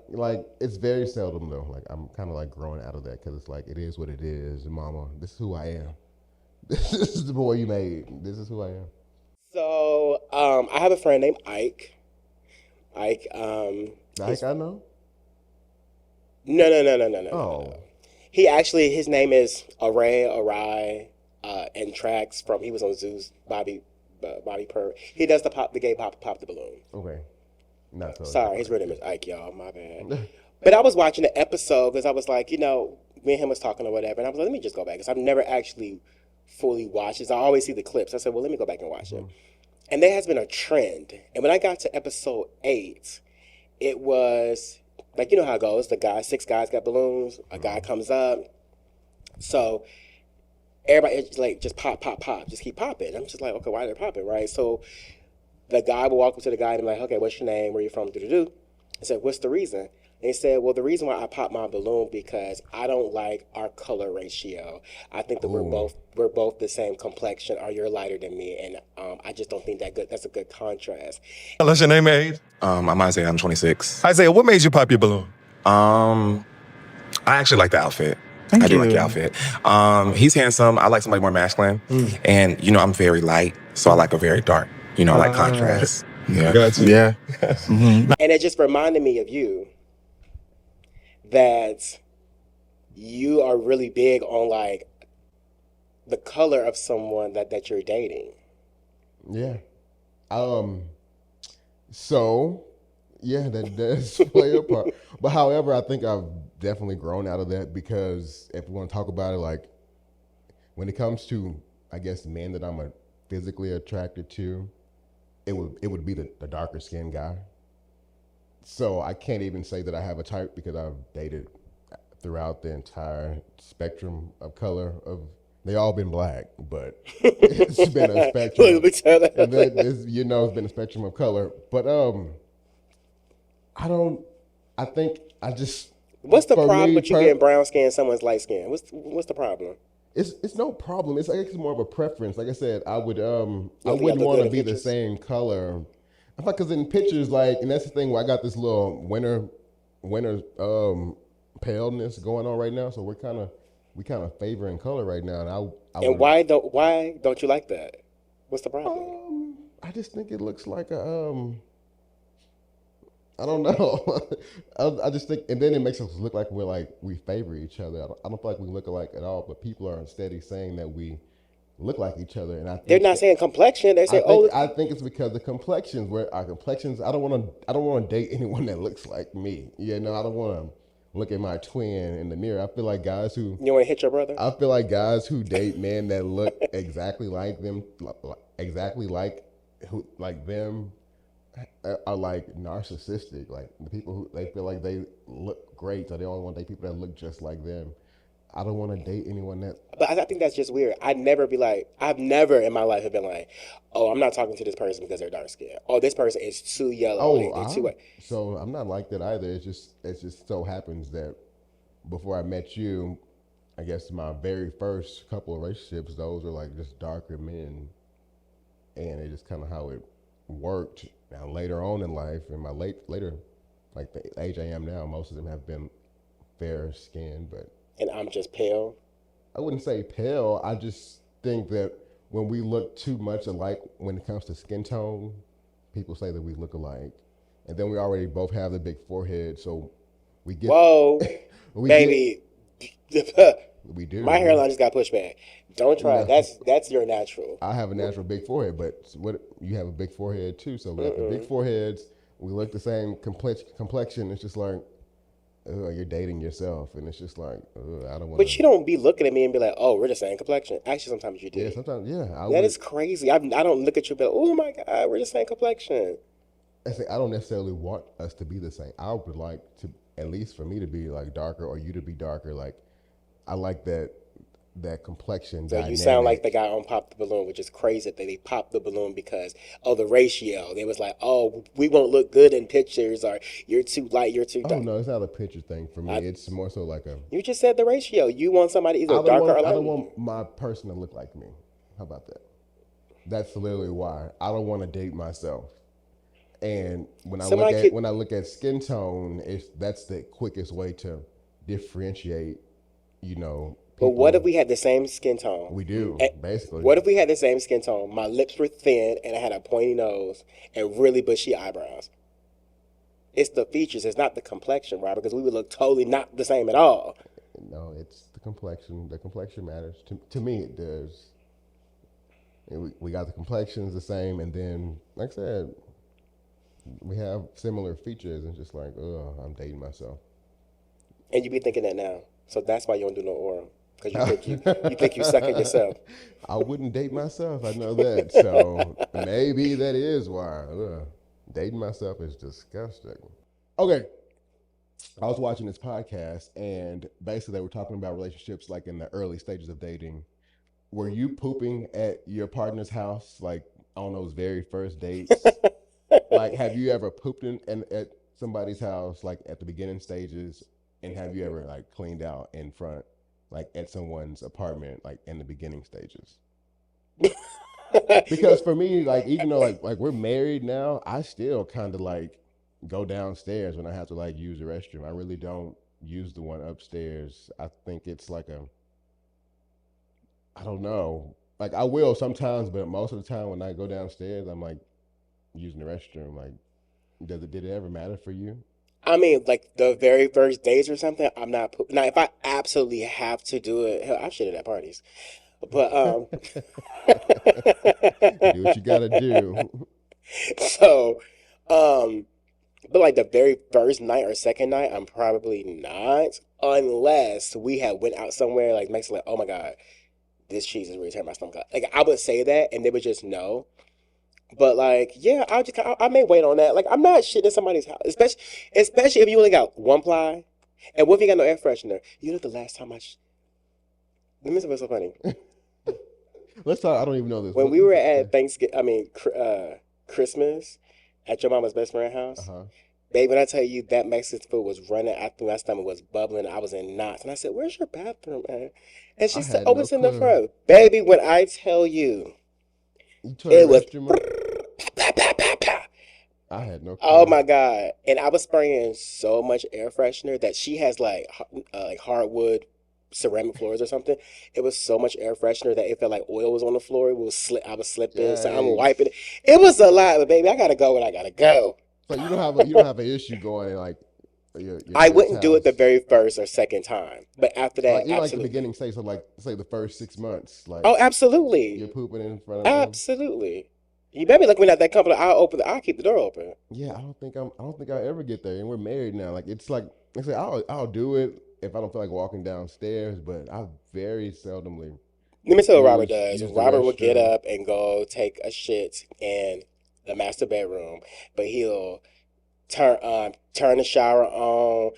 Speaker 2: it's very seldom though. Like I'm kind of like growing out of that because it's like it is what it is, mama. This is who I am. This is the boy you made. This is who I am.
Speaker 1: So I have a friend named Ike. Ike,
Speaker 2: Like
Speaker 1: he's
Speaker 2: I know.
Speaker 1: no.
Speaker 2: Oh,
Speaker 1: He actually his name is Arai, and Trackz from he was on Zeus Bobby Purr. He does the gay pop the balloon.
Speaker 2: okay. Not totally
Speaker 1: Sorry, his
Speaker 2: different.
Speaker 1: real name is Ike, y'all. My bad. But I was watching the episode because I was like, me and him was talking or whatever, and I was like, let me just go back because I've never actually fully watched this. I always see the clips. I said, well, let me go back and watch it. And there has been a trend. And when I got to episode 8, it was like how it goes. Six guys got balloons. A guy comes up. So everybody is like just pop, pop, pop, just keep popping. I'm just like, okay, why are they popping, right? So the guy will walk up to the guy and be like, okay, what's your name? Where you from? Do. I said, what's the reason? And he said, well, the reason why I pop my balloon because I don't like our color ratio. I think that
Speaker 2: Oh,
Speaker 1: we're both the same complexion, or you're lighter than me, and I just don't think that's a good contrast.
Speaker 3: What's your name and age?
Speaker 4: I'm Isaiah. I'm 26.
Speaker 3: Isaiah, what made you pop your balloon?
Speaker 4: I actually like the outfit.
Speaker 3: Thank
Speaker 4: I do like the
Speaker 3: you.
Speaker 4: outfit. He's handsome. I like somebody more masculine. And, I'm very light, so I like a very dark. I like contrast. Yeah.
Speaker 3: Got you.
Speaker 4: Yeah.
Speaker 1: And it just reminded me of you that you are really big on like the color of someone that you're dating.
Speaker 2: yeah. Um. So, yeah, that does play a part. But however, I think I've definitely grown out of that because if we want to talk about it, like when it comes to, I guess, men that I'm physically attracted to, it would be the darker skinned guy. So I can't even say that I have a type because I've dated throughout the entire spectrum of color of. They all been black, but it's been a spectrum.
Speaker 1: Look at each other.
Speaker 2: And then it's been a spectrum of color. But I don't. I think I just.
Speaker 1: What's the
Speaker 2: for
Speaker 1: problem
Speaker 2: me,
Speaker 1: with you getting brown skin, someone's light skin? What's the problem?
Speaker 2: It's no problem. It's I guess more of a preference. Like I said, I would I
Speaker 1: don't think I
Speaker 2: wouldn't
Speaker 1: look
Speaker 2: want
Speaker 1: good
Speaker 2: to
Speaker 1: in
Speaker 2: be the
Speaker 1: pictures?
Speaker 2: same color. I thought because in pictures, like, and that's the thing where I got this little winter paleness going on right now. So we kind of favoring color right now, and I
Speaker 1: And
Speaker 2: would.
Speaker 1: why don't you like that? What's the problem?
Speaker 2: I just think it looks like a I don't know. I just think, and then it makes us look like we favor each other. I don't feel like we look alike at all. But people are steady saying that we look like each other, and I
Speaker 1: They're
Speaker 2: think
Speaker 1: not saying complexion. They say, oh,
Speaker 2: I think it's because the complexions. Where our complexions, I don't want to date anyone that looks like me. I don't want to look at my twin in the mirror. I feel like guys who
Speaker 1: you want to hit your brother?
Speaker 2: I feel like guys who date men that look exactly like them, exactly like them, are like narcissistic. Like the people who they feel like they look great, so they only want to date people that look just like them. I don't want to date anyone that.
Speaker 1: But I think that's just weird. I've never in my life have been like, oh, I'm not talking to this person because they're dark skinned. Oh, this person is too yellow.
Speaker 2: Oh,
Speaker 1: They're too white.
Speaker 2: so I'm not like that either. It's just so happens that before I met you, I guess my very first couple of relationships, those were like just darker men, and it just kind of how it worked. Now later on in life, in my later, like the age I am now, most of them have been fair skinned, but
Speaker 1: And I'm just pale.
Speaker 2: I wouldn't say pale. I just think that when we look too much alike when it comes to skin tone, people say that we look alike, and then we already both have the big forehead, so we get
Speaker 1: Whoa,
Speaker 2: we
Speaker 1: baby.
Speaker 2: get we do.
Speaker 1: My hairline just got pushed back. Don't try it.
Speaker 2: No.
Speaker 1: That's your natural.
Speaker 2: I have a natural big forehead, but what you have a big forehead too. So we got the big foreheads. We look the same complexion. It's just like, you're dating yourself, and it's just like, I don't want.
Speaker 1: But you don't be looking at me and be like, oh, we're the same complexion. Actually, sometimes you do.
Speaker 2: Yeah, sometimes. Yeah,
Speaker 1: That is crazy. I don't look at you and be like, oh my God, we're the same complexion.
Speaker 2: I don't necessarily want us to be the same. I would like to, at least for me to be like darker, or you to be darker. Like, I like that complexion.
Speaker 1: So
Speaker 2: dynamic.
Speaker 1: you sound like the guy on Pop the Balloon, which is crazy that they popped the balloon because of the ratio. They was like, oh, we won't look good in pictures, or you're too light, you're too
Speaker 2: Oh
Speaker 1: dark.
Speaker 2: no, it's not a picture thing for me. It's more so like a.
Speaker 1: You just said the ratio. You want somebody either darker or
Speaker 2: I
Speaker 1: lighter.
Speaker 2: don't want my person to look like me. How about that? That's literally why I don't want to date myself. And when I look at skin tone, that's the quickest way to differentiate.
Speaker 1: But what if
Speaker 2: people.
Speaker 1: we had the same skin tone?
Speaker 2: We do,
Speaker 1: And
Speaker 2: basically.
Speaker 1: what if we had the same skin tone? My lips were thin and I had a pointy nose and really bushy eyebrows. It's the features. It's not the complexion, right? Because we would look totally not the same at all.
Speaker 2: No, it's the complexion. The complexion matters. To me, it does. And we got the complexions the same, and then, like I said, we have similar features, and just like, I'm dating myself.
Speaker 1: And you be thinking that now. So that's why you don't do no oral. Because you think you suck at yourself.
Speaker 2: I wouldn't date myself. I know that. So maybe that is why. Dating myself is disgusting. Okay. I was watching this podcast, and basically they were talking about relationships like in the early stages of dating. Were you pooping at your partner's house, like on those very first dates? Like, have you ever pooped at somebody's house, like at the beginning stages? And have you ever like cleaned out in front, like at someone's apartment, like in the beginning stages? Because for me, like even though like we're married now, I still kind of like go downstairs when I have to like use the restroom. I really don't use the one upstairs. I think it's like I don't know. Like I will sometimes, but most of the time when I go downstairs, I'm like using the restroom. Like, did it ever matter for you?
Speaker 1: I mean, like the very first days or something, I'm not. Now, if I absolutely have to do it, hell, I've shit at parties. But
Speaker 2: Do what you gotta do.
Speaker 1: so, um, but like the very first night or second night, I'm probably not, unless we had went out somewhere like Mexico. Like, oh my God, this cheese is really tearing my stomach up. Like I would say that, and they would just know. But like, yeah, I may wait on that. Like I'm not shitting in somebody's house, especially if you only got one ply. And what if you got no air freshener? You know the last time let me say what's so funny.
Speaker 2: Let's talk. I don't even know this.
Speaker 1: When we were at Christmas at your mama's best friend's house,
Speaker 2: Uh-huh.
Speaker 1: babe, when I tell you that Mexican food was running after my stomach was bubbling, I was in knots. And I said, "Where's your bathroom, man?" And she
Speaker 2: I
Speaker 1: said,
Speaker 2: had
Speaker 1: "Oh,
Speaker 2: no
Speaker 1: it's in the
Speaker 2: clue.
Speaker 1: front." Baby, when I tell you,
Speaker 2: You turned
Speaker 1: it
Speaker 2: the
Speaker 1: was
Speaker 2: restroom up? I had no clue.
Speaker 1: oh my God. And I was spraying so much air freshener that she has like hardwood ceramic floors or something. It was so much air freshener that it felt like oil was on the floor. I was slipping, so I'm
Speaker 2: Yikes.
Speaker 1: wiping it. It was a lot, but baby, I gotta go when I gotta go.
Speaker 2: So you don't have an issue going in like your
Speaker 1: I
Speaker 2: friend's
Speaker 1: wouldn't do it the
Speaker 2: house.
Speaker 1: very first or second time. But after
Speaker 2: Like
Speaker 1: that,
Speaker 2: even like the
Speaker 1: absolutely.
Speaker 2: beginning stage, so like say the first 6 months, like
Speaker 1: Oh,
Speaker 2: you're
Speaker 1: absolutely.
Speaker 2: pooping in front of them.
Speaker 1: Absolutely. You better be looking at that company. I'll keep the door open.
Speaker 2: Yeah, I don't think I'll ever get there, and we're married now. Like it's like I say, I'll do it if I don't feel like walking downstairs, but I very seldomly
Speaker 1: Let me tell you what Robert does.
Speaker 2: use the
Speaker 1: Robert will get
Speaker 2: restroom.
Speaker 1: up and go take a shit and the master bedroom, but he'll turn the shower on,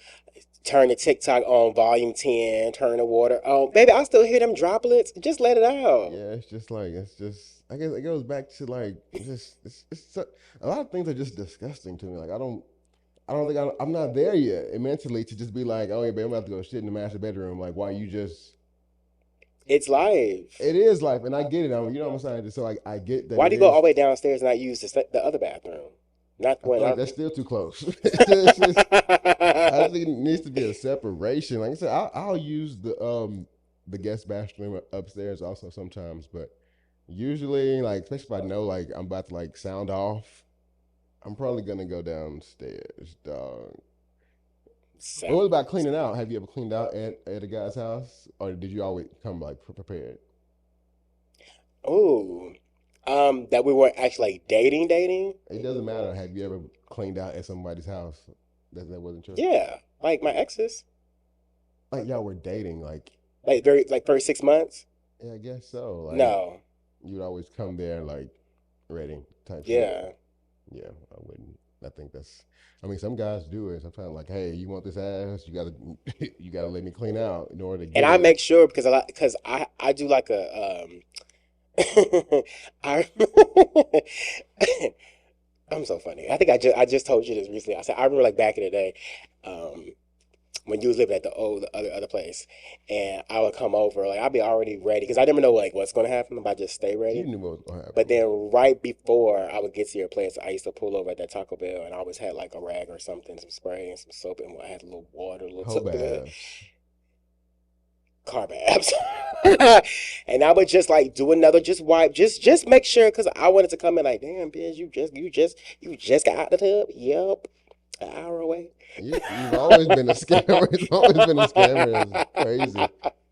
Speaker 1: turn the TikTok on volume 10, turn the water on. Baby, I still hear them droplets. Just let it out.
Speaker 2: Yeah, it's just. I guess it goes back to like just a lot of things are just disgusting to me. Like I don't think I'm not there yet mentally to just be like, oh yeah, babe, I'm about to go shit in the master bedroom. Like, why you just?
Speaker 1: It's life.
Speaker 2: It is life, and I get it. You know what I'm saying? So I get that
Speaker 1: Why
Speaker 2: it
Speaker 1: do you go
Speaker 2: is.
Speaker 1: all the way downstairs and not use the other bathroom? Not
Speaker 2: I
Speaker 1: when
Speaker 2: feel like
Speaker 1: I.
Speaker 2: that's still too close. I just think it needs to be a separation. Like I said, I'll use the guest bathroom upstairs also sometimes, but usually like especially if I know like I'm about to like sound off, I'm probably gonna go downstairs, dog. But what about cleaning out? Have you ever cleaned out at a guy's house, or did you always come like prepared?
Speaker 1: Oh, that we weren't actually like dating.
Speaker 2: It doesn't matter. Have you ever cleaned out at somebody's house that wasn't yours?
Speaker 1: Yeah, like my exes,
Speaker 2: Like y'all were dating,
Speaker 1: like first 6 months.
Speaker 2: yeah, I guess so. Like
Speaker 1: No,
Speaker 2: you'd always come there like ready type shit.
Speaker 1: yeah,
Speaker 2: Yeah, I wouldn't. I think that's. I mean, some guys do it. Sometimes like, hey, you want this ass? You gotta you gotta let me clean out in order to
Speaker 1: and
Speaker 2: get
Speaker 1: I
Speaker 2: it.
Speaker 1: make sure because I do like a I I'm so funny. I think I just told you this recently. I said I remember like back in the day, um, when you was living at the other place, and I would come over, like I'd be already ready because I never know like what's gonna happen if I just stay
Speaker 2: You
Speaker 1: ready.
Speaker 2: knew what was gonna
Speaker 1: But
Speaker 2: happen.
Speaker 1: then right before I would get to your place, I used to pull over at that Taco Bell, and I always had like a rag or something, some spray and some soap, and I had a little water, a little
Speaker 2: Whole
Speaker 1: something good,
Speaker 2: baths.
Speaker 1: car babs, and I would just like do another, just wipe, just make sure because I wanted to come in like, damn, bitch, you just got out the tub. Yep, an hour away.
Speaker 2: You've always been a scammer. It's always been a scammer. It's crazy.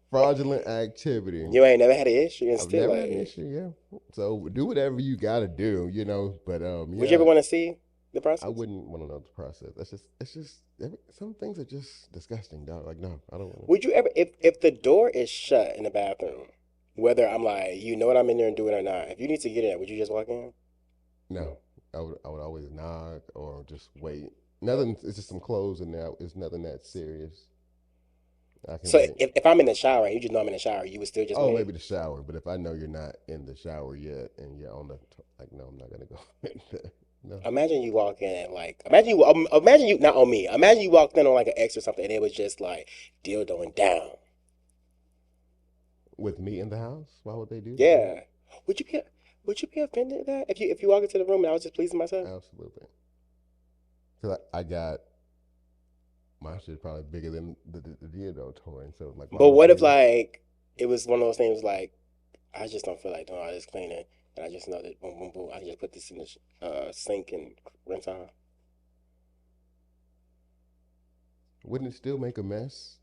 Speaker 2: Fraudulent activity.
Speaker 1: You ain't never had an issue and
Speaker 2: I've
Speaker 1: still
Speaker 2: never had an
Speaker 1: like.
Speaker 2: issue, yeah. So do whatever you gotta do, But
Speaker 1: Would you
Speaker 2: yeah,
Speaker 1: ever want to see the
Speaker 2: I
Speaker 1: process?
Speaker 2: wouldn't want to know the process. It's just some things are just disgusting, dog. Like no, I don't want to.
Speaker 1: Would you ever, if the door is shut in the bathroom, whether I'm like, you know what I'm in there and doing it or not, if you need to get in, would you just walk in?
Speaker 2: No, I would always knock or just wait. Nothing. It's just some clothes in there. It's nothing that serious. I can
Speaker 1: So
Speaker 2: wait.
Speaker 1: if I'm in the shower and you just know I'm in the shower, you would still just
Speaker 2: Oh,
Speaker 1: wait.
Speaker 2: maybe the shower. But if I know you're not in the shower yet and you're on the like, no, I'm not gonna go in there. No.
Speaker 1: Imagine you walk in like imagine you not on me. Imagine you walked in on like an X or something and it was just like dildoing down.
Speaker 2: With me in the house, why would they do that?
Speaker 1: Yeah. Would you be would you be offended at that if you walk into the room and I was just pleasing myself?
Speaker 2: Absolutely. Because I got my shit probably bigger than the dildo toy, and so like, why
Speaker 1: But
Speaker 2: would
Speaker 1: what if
Speaker 2: you?
Speaker 1: like it was one of those things like I just don't feel like doing all this cleaning and I just know that boom boom boom I can just put this in the sink and rinse off.
Speaker 2: Wouldn't it still make a mess?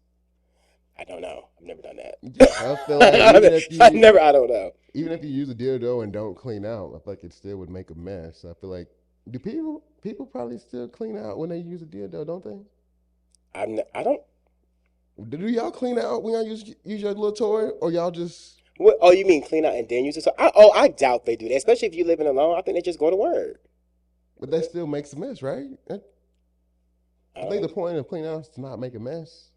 Speaker 1: I don't know. I've never done that.
Speaker 2: I feel like
Speaker 1: I don't know.
Speaker 2: even if you use a dildo and don't clean out, I feel like it still would make a mess. I feel like do people probably still clean out when they use a dildo, don't they?
Speaker 1: I don't.
Speaker 2: Do y'all clean out when y'all use your little toy, or y'all just?
Speaker 1: What? Oh, you mean clean out and then use it? I doubt they do that. Especially if you're living alone. I think they just go to work.
Speaker 2: But that still makes a mess, right? I think the point of cleaning out is to not make a mess.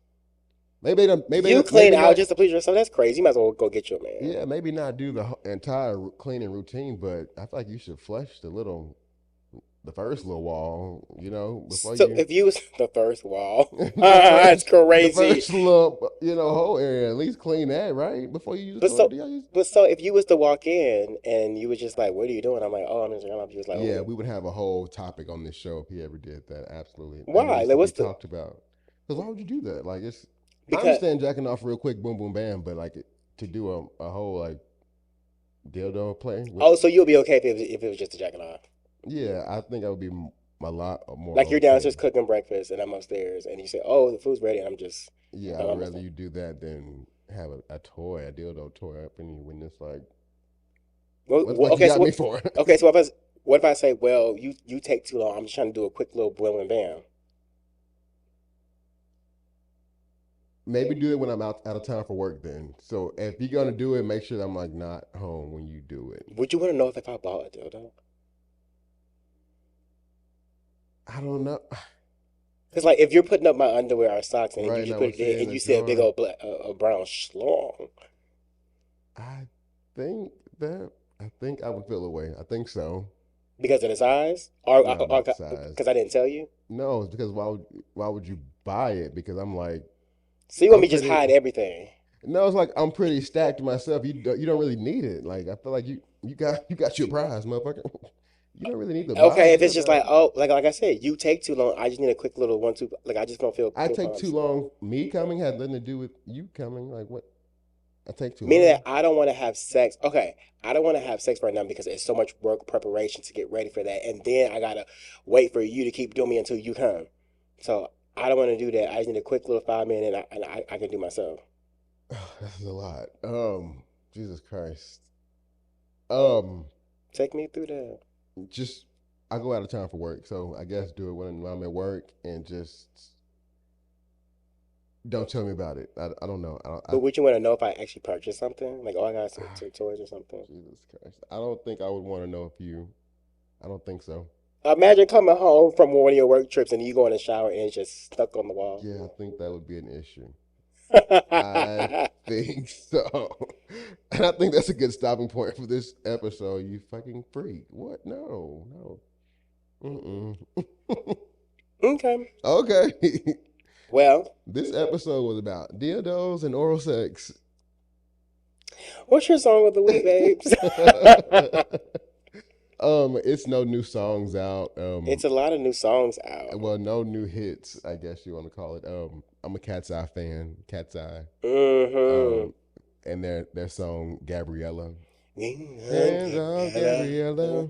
Speaker 1: You clean
Speaker 2: Maybe
Speaker 1: out
Speaker 2: not.
Speaker 1: just to please yourself. That's crazy. You might as well go get your man.
Speaker 2: Yeah, maybe not do the entire cleaning routine, but I feel like you should flush the first little wall, before
Speaker 1: So
Speaker 2: you
Speaker 1: if you was the first wall, that's
Speaker 2: the
Speaker 1: crazy.
Speaker 2: first little, whole area. At least clean that, right? Before you use the
Speaker 1: But
Speaker 2: toilet.
Speaker 1: so,
Speaker 2: Do y'all use?
Speaker 1: but so if you was to walk in and you was just like, "What are you doing?" I'm like, "Oh, I'm just gonna." You was like,
Speaker 2: Yeah,
Speaker 1: "Oh,
Speaker 2: we would have a whole topic on this show if he ever did that. Absolutely, that
Speaker 1: why?
Speaker 2: needs
Speaker 1: Like,
Speaker 2: to be
Speaker 1: what's the?
Speaker 2: talked about. Because why would you do that? Like, it's I
Speaker 1: Because
Speaker 2: understand jacking off real quick, boom, boom, bam, but like to do a whole like dildo play with,
Speaker 1: oh, so you'll be okay if it was just a jacking off.
Speaker 2: yeah, I think I would be a lot more
Speaker 1: Like you're
Speaker 2: okay.
Speaker 1: downstairs cooking breakfast and I'm upstairs and you say, "Oh, the food's ready," and I'm just
Speaker 2: Yeah, I
Speaker 1: by
Speaker 2: would rather
Speaker 1: myself.
Speaker 2: you do that than have a toy, a dildo toy up in you when it's like,
Speaker 1: Well,
Speaker 2: what the
Speaker 1: well,
Speaker 2: fuck you
Speaker 1: okay, so
Speaker 2: got me for?
Speaker 1: what if I say, "Well, you take too long. I'm just trying to do a quick little boil and bam."
Speaker 2: Maybe do it when I'm out of town for work then. So if you're gonna do it, make sure that I'm like not home when you do it.
Speaker 1: Would you want to know if I bought a dildo?
Speaker 2: I don't know.
Speaker 1: It's like if you're putting up my underwear or socks and you
Speaker 2: Right
Speaker 1: just
Speaker 2: now,
Speaker 1: put
Speaker 2: we're
Speaker 1: it there
Speaker 2: seeing
Speaker 1: and
Speaker 2: the
Speaker 1: you see a big
Speaker 2: drawer.
Speaker 1: old brown schlong.
Speaker 2: I think I would feel away. I think so.
Speaker 1: Because of the size?
Speaker 2: No,
Speaker 1: Or
Speaker 2: not the size.
Speaker 1: because I didn't tell you?
Speaker 2: No, it's because why would you buy it? Because I'm like
Speaker 1: So you want
Speaker 2: I'm
Speaker 1: me to just
Speaker 2: pretty.
Speaker 1: hide everything?
Speaker 2: No, it's like I'm pretty stacked myself. You don't really need it. Like I feel like you got your prize, motherfucker. You don't really need to buy
Speaker 1: Okay, if
Speaker 2: it.
Speaker 1: it's just like, oh, like I said, you take too long. I just need a quick little 1, 2. Like I just don't
Speaker 2: I
Speaker 1: feel
Speaker 2: take too
Speaker 1: comfortable.
Speaker 2: long. Me coming had nothing to do with you coming. Like what? I take too
Speaker 1: Meaning that
Speaker 2: long.
Speaker 1: I don't want to have sex. Okay, I don't want to have sex right now because it's so much work preparation to get ready for that, and then I gotta wait for you to keep doing me until you come. So I don't want to do that. I just need a quick little 5 minute, and I can do myself.
Speaker 2: That's a lot. Jesus Christ. Um,
Speaker 1: Take me through that.
Speaker 2: just I go out of town for work, so I guess do it when I'm at work and just don't tell me about it. I don't know.
Speaker 1: But would you want to know if I actually purchased something? Like, oh, I got some toys or something.
Speaker 2: Jesus Christ. I don't think I would want to know if you. I don't think so.
Speaker 1: Imagine coming home from one of your work trips and you go in the shower and it's just stuck on the wall.
Speaker 2: Yeah, I think that would be an issue. I think so. And I think that's a good stopping point for this episode. You fucking freak. What? No. Mm-mm.
Speaker 1: Okay.
Speaker 2: Okay.
Speaker 1: Well,
Speaker 2: This episode was about dildos and oral sex.
Speaker 1: what's your song of the week, babes?
Speaker 2: It's no new songs out.
Speaker 1: It's a lot of new songs out.
Speaker 2: Well, no new hits, I guess you want to call it. I'm a Cat's Eye fan. Cat's Eye.
Speaker 1: Mm-hmm.
Speaker 2: And their song Gabriella. Hands off
Speaker 1: Gabriella.
Speaker 2: Gabriella.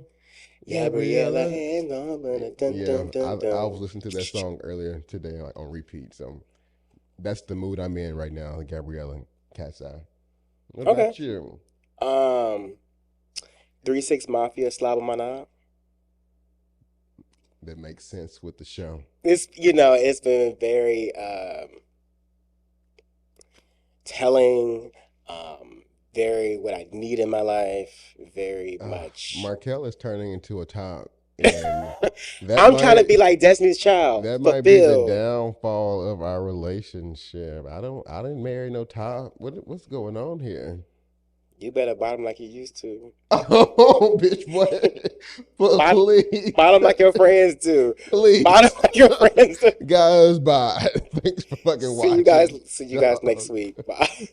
Speaker 1: Gabriella, hands on. Dun,
Speaker 2: Yeah,
Speaker 1: dun, dun,
Speaker 2: I
Speaker 1: dun.
Speaker 2: was listening to that song earlier today, like on repeat. So that's the mood I'm in right now. Gabriella, Cat's Eye. What
Speaker 1: Okay.
Speaker 2: about you?
Speaker 1: 3 6 Mafia, Slob on my knob.
Speaker 2: That makes sense with the show.
Speaker 1: It's been very telling, very what I need in my life, very much.
Speaker 2: Markel is turning into a top, and
Speaker 1: I'm trying to be like Destiny's Child,
Speaker 2: that might be the
Speaker 1: fulfilled.
Speaker 2: downfall of our relationship. I didn't marry no top. What's going on here?
Speaker 1: You better bottom like you used to.
Speaker 2: Oh, bitch, what? Please,
Speaker 1: Bottom like your friends do.
Speaker 2: please,
Speaker 1: Bottom like your friends do.
Speaker 2: guys, bye. Thanks for fucking watching.
Speaker 1: See you guys next week. Bye.